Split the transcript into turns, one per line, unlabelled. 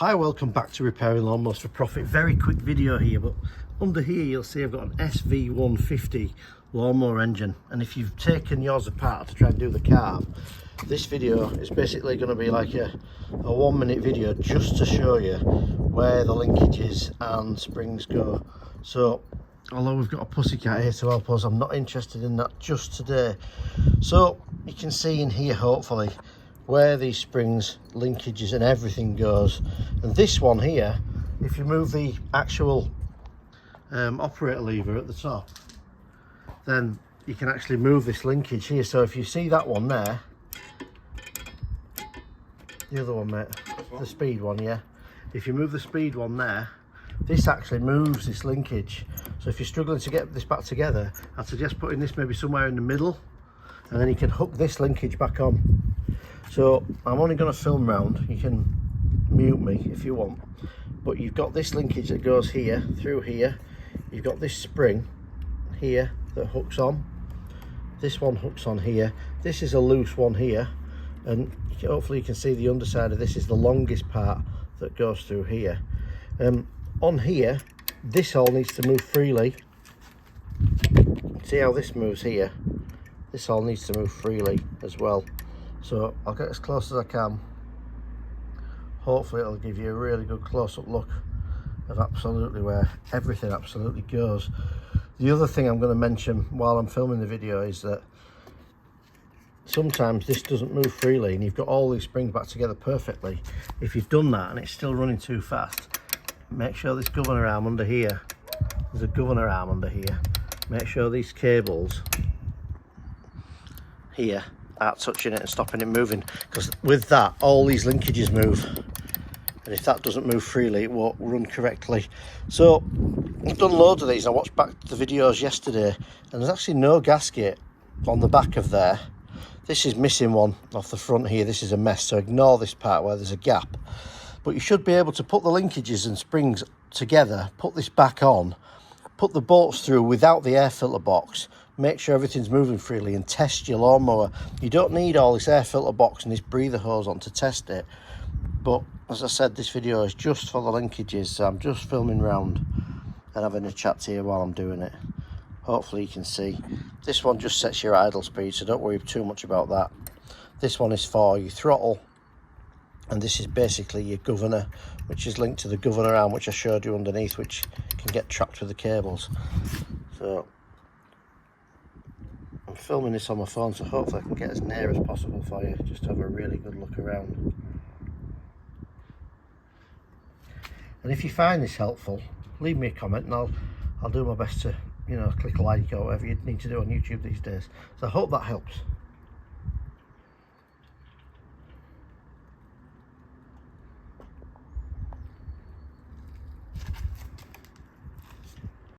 Hi, welcome back to Repairing Lawnmowers for Profit. Very quick video here, but under here you'll see I've got an SV150 lawnmower engine, and if you've taken yours apart to try and do the carb, this video is basically going to be like a 1 minute video just to show you where the linkages and springs go. So although we've got a pussycat here to help us, I'm not interested in that just today. So you can see in here hopefully where these springs, linkages and everything goes. And this one here, if you move the actual operator lever at the top, then you can actually move this linkage here. So if you see that one there, the other one, mate, the speed one, yeah, if you move the speed one there, this actually moves this linkage. So if you're struggling to get this back together, I'd suggest putting this maybe somewhere in the middle, and then you can hook this linkage back on. So I'm only going to film round, you can mute me if you want, but you've got this linkage that goes here, through here, you've got this spring here that hooks on, this one hooks on here, this is a loose one here, and hopefully you can see the underside of this is the longest part that goes through here. On here, this all needs to move freely. See how this moves here? This all needs to move freely as well. So I'll get as close as I can. Hopefully it'll give you a really good close-up look of absolutely where everything absolutely goes. The other thing I'm going to mention while I'm filming the video is that sometimes this doesn't move freely and you've got all these springs back together perfectly. If you've done that and it's still running too fast, make sure this governor arm under here, there's a governor arm under here. Make sure these cables here aren't touching it and stopping it moving, because with that all these linkages move, and if that doesn't move freely it won't run correctly. So I've done loads of these. I watched back the videos yesterday and there's actually no gasket on the back of there. This is missing one off the front here. This is a mess, so ignore this part where there's a gap, but you should be able to put the linkages and springs together, put this back on, put the bolts through without the air filter box, make sure everything's moving freely, and test your lawnmower. You don't need all this air filter box and this breather hose on to test it, but as I said, this video is just for the linkages, so I'm just filming round and having a chat here while I'm doing it. Hopefully you can see. This one just sets your idle speed, so don't worry too much about that. This one is for your throttle, and this is basically your governor, which is linked to the governor arm which I showed you underneath, which can get trapped with the cables. So I'm filming this on my phone, so hopefully I can get as near as possible for you, just to have a really good look around. And if you find this helpful, leave me a comment and I'll do my best to, you know, click like or whatever you need to do on YouTube these days. So I hope that helps.